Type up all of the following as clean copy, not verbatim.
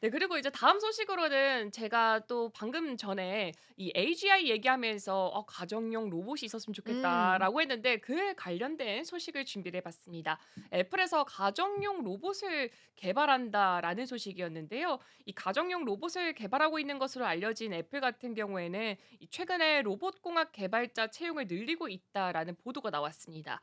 네, 그리고 이제 다음 소식으로는 제가 또 방금 전에 이 AGI 얘기하면서 가정용 로봇이 있었으면 음. 좋겠다라고 했는데 그에 관련된 소식을 준비를 해 봤습니다. 애플에서 가정용 로봇을 개발한다라는 소식이었는데요. 이 가정용 로봇을 개발하고 있는 것으로 알려진 애플 같은 경우에는 이 최근에 로봇공학 개발자 채용을 늘리고 있다라는 보도가 나왔습니다.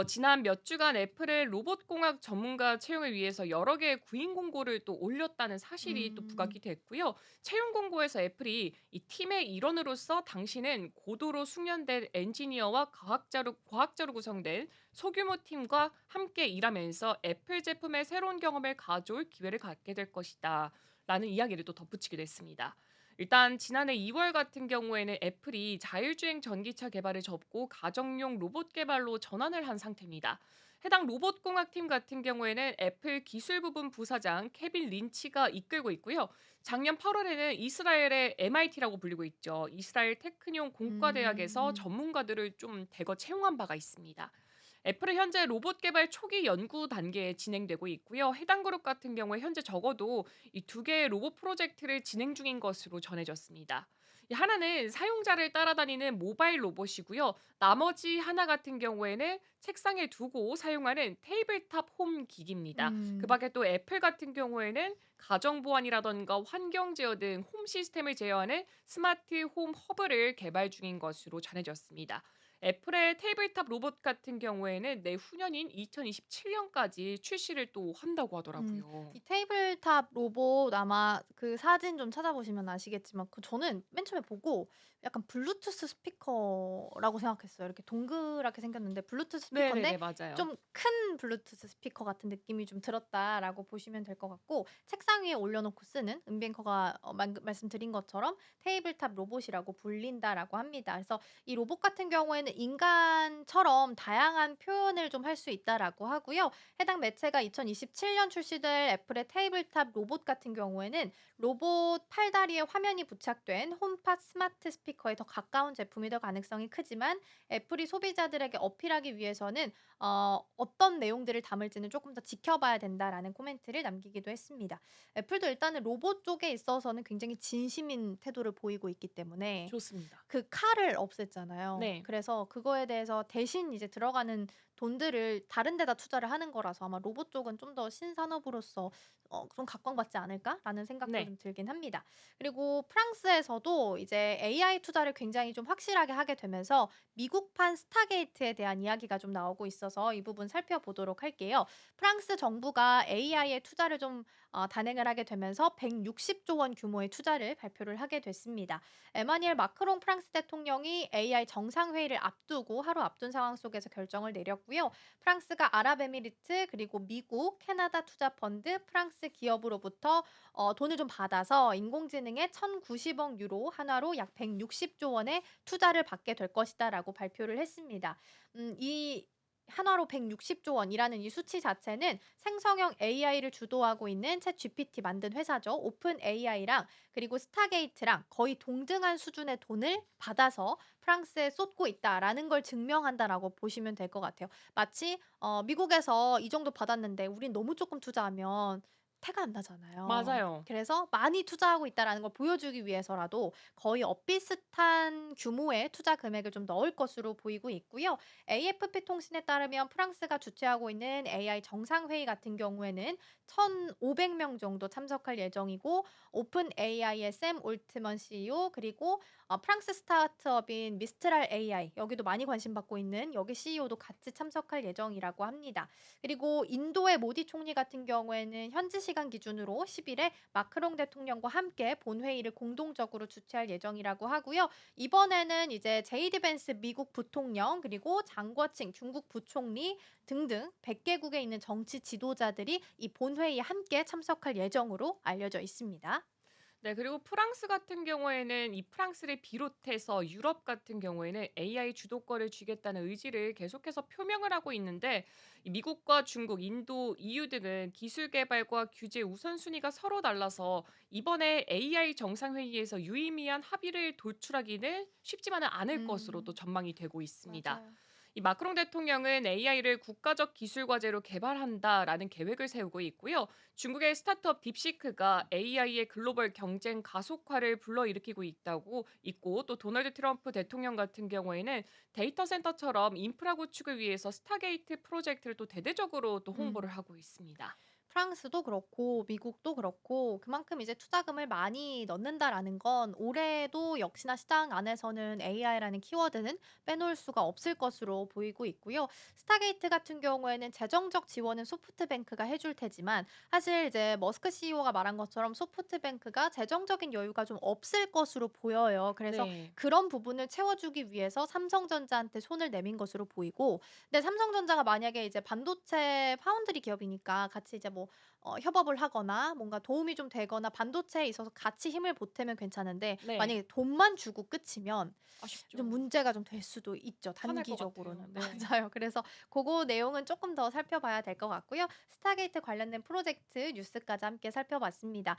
지난 몇 주간 애플의 로봇공학 전문가 채용을 위해서 여러 개의 구인 공고를 또 올렸다는 사실이 또 음. 부각이 됐고요. 채용 공고에서 애플이 이 팀의 일원으로서 당신은 고도로 숙련된 엔지니어와 과학자로 구성된 소규모 팀과 함께 일하면서 애플 제품의 새로운 경험을 가져올 기회를 갖게 될 것이다. 라는 이야기를 또 덧붙이기도 했습니다. 일단 지난해 2월 같은 경우에는 애플이 자율주행 전기차 개발을 접고 가정용 로봇 개발로 전환을 한 상태입니다. 해당 로봇공학팀 같은 경우에는 애플 기술부분 부사장 케빈 린치가 이끌고 있고요. 작년 8월에는 이스라엘의 MIT라고 불리고 있죠. 이스라엘 테크니온 공과대학에서 음. 전문가들을 좀 대거 채용한 바가 있습니다. 애플은 현재 로봇 개발 초기 연구 단계에 진행되고 있고요. 해당 그룹 같은 경우에 현재 적어도 이 두 개의 로봇 프로젝트를 진행 중인 것으로 전해졌습니다. 이 하나는 사용자를 따라다니는 모바일 로봇이고요. 나머지 하나 같은 경우에는 책상에 두고 사용하는 테이블탑 홈 기기입니다. 그 음. 밖에 또 애플 같은 경우에는 가정 보안이라던가 환경 제어 등 홈 시스템을 제어하는 스마트 홈 허브를 개발 중인 것으로 전해졌습니다. 애플의 테이블탑 로봇 같은 경우에는 내후년인 2027년까지 출시를 또 한다고 음. 하더라고요. 이 테이블탑 로봇 아마 그 사진 좀 찾아보시면 아시겠지만 저는 맨 처음에 보고 약간 블루투스 스피커라고 생각했어요. 이렇게 동그랗게 생겼는데 블루투스 스피커인데 네네네. 맞아요. 좀 큰 블루투스 스피커 같은 느낌이 좀 들었다라고 보시면 될 것 같고 책상 위에 올려 놓고 쓰는 은뱅커가 말씀드린 것처럼 테이블탑 로봇이라고 불린다라고 합니다. 그래서 이 로봇 같은 경우에는 인간처럼 다양한 표현을 좀 할 수 있다라고 하고요. 해당 매체가 2027년 출시될 애플의 테이블탑 로봇 같은 경우에는 로봇 팔다리에 화면이 부착된 홈팟 스마트 스피커에 더 가까운 제품이 더 가능성이 크지만 애플이 소비자들에게 어필하기 위해서는 어떤 내용들을 담을지는 조금 더 지켜봐야 된다라는 코멘트를 남기기도 했습니다. 애플도 일단은 로봇 쪽에 있어서는 굉장히 진심인 태도를 보이고 있기 때문에 좋습니다. 그 칼을 없앴잖아요. 네. 그래서 그거에 대해서 대신 이제 들어가는 돈들을 다른 데다 투자를 하는 거라서 아마 '로봇 쪽은 좀 더 신산업으로서 좀 각광받지 않을까?'라는 생각도 네. 좀 들긴 합니다. 그리고 프랑스에서도 이제 AI 투자를 굉장히 좀 확실하게 하게 되면서 미국판 스타게이트에 대한 이야기가 좀 나오고 있어서 이 부분 살펴보도록 할게요. 프랑스 정부가 AI에 투자를 좀 단행을 하게 되면서 160조 원 규모의 투자를 발표를 하게 됐습니다. 에마니엘 마크롱 프랑스 대통령이 AI 정상회의를 앞두고 하루 앞둔 상황 속에서 결정을 내렸고요. 프랑스가 아랍에미리트 그리고 미국, 캐나다 투자 펀드, 프랑스 기업으로부터 돈을 좀 받아서 인공지능에 1,090억 유로 한화로 약 160조 원의 투자를 받게 될 것이다라고 발표를 했습니다. 이 한화로 160조 원이라는 이 수치 자체는 생성형 AI를 주도하고 있는 챗GPT 만든 회사죠. 오픈 AI랑 그리고 스타게이트랑 거의 동등한 수준의 돈을 받아서 프랑스에 쏟고 있다라는 걸 증명한다라고 보시면 될 것 같아요. 마치 미국에서 이 정도 받았는데 우린 너무 조금 투자하면 태가 안 나잖아요. 맞아요. 그래서 많이 투자하고 있다라는 걸 보여주기 위해서라도 거의 엇비슷한 규모의 투자 금액을 좀 넣을 것으로 보이고 있고요. AFP 통신에 따르면 프랑스가 주최하고 있는 AI 정상회의 같은 경우에는 1,500명 정도 참석할 예정이고 오픈 AI의 샘 올트먼 CEO 그리고 프랑스 스타트업인 미스트랄 AI 여기도 많이 관심받고 있는 여기 CEO도 같이 참석할 예정이라고 합니다. 그리고 인도의 모디 총리 같은 경우에는 현지 시간 기준으로 10일에 마크롱 대통령과 함께 본회의를 공동적으로 주최할 예정이라고 하고요. 이번에는 이제 제이디 벤스 미국 부통령 그리고 장거칭 중국 부총리 등등 100개국에 있는 정치 지도자들이 이 본회의에 함께 참석할 예정으로 알려져 있습니다. 네, 그리고 프랑스 같은 경우에는 이 프랑스를 비롯해서 유럽 같은 경우에는 AI 주도권을 쥐겠다는 의지를 계속해서 표명을 하고 있는데 이 미국과 중국, 인도, EU 등은 기술 개발과 규제 우선순위가 서로 달라서 이번에 AI 정상회의에서 유의미한 합의를 도출하기는 쉽지만은 않을 것으로 또 음. 전망이 되고 있습니다. 맞아요. 이 마크롱 대통령은 AI를 국가적 기술 과제로 개발한다라는 계획을 세우고 있고요. 중국의 스타트업 딥시크가 AI의 글로벌 경쟁 가속화를 불러일으키고 있고 또 도널드 트럼프 대통령 같은 경우에는 데이터 센터처럼 인프라 구축을 위해서 스타게이트 프로젝트를 또 대대적으로 또 홍보를 음. 하고 있습니다. 프랑스도 그렇고 미국도 그렇고 그만큼 이제 투자금을 많이 넣는다라는 건 올해도 역시나 시장 안에서는 AI라는 키워드는 빼놓을 수가 없을 것으로 보이고 있고요. 스타게이트 같은 경우에는 재정적 지원은 소프트뱅크가 해줄 테지만 사실 이제 머스크 CEO가 말한 것처럼 소프트뱅크가 재정적인 여유가 좀 없을 것으로 보여요. 그래서 네. 그런 부분을 채워주기 위해서 삼성전자한테 손을 내민 것으로 보이고 근데 삼성전자가 만약에 이제 반도체 파운드리 기업이니까 같이 이제 뭐 협업을 하거나 뭔가 도움이 좀 되거나 반도체에 있어서 같이 힘을 보태면 괜찮은데 네. 만약에 돈만 주고 끝이면 좀 아쉽죠. 문제가 좀 될 수도 있죠, 화날 것 같아요. 단기적으로는. 네. 맞아요. 그래서 고거 내용은 쪼끔 더 살펴봐야 될 것 같고요. 스타게이트 관련된 프로젝트 뉴스까지 함께 살펴봤습니다.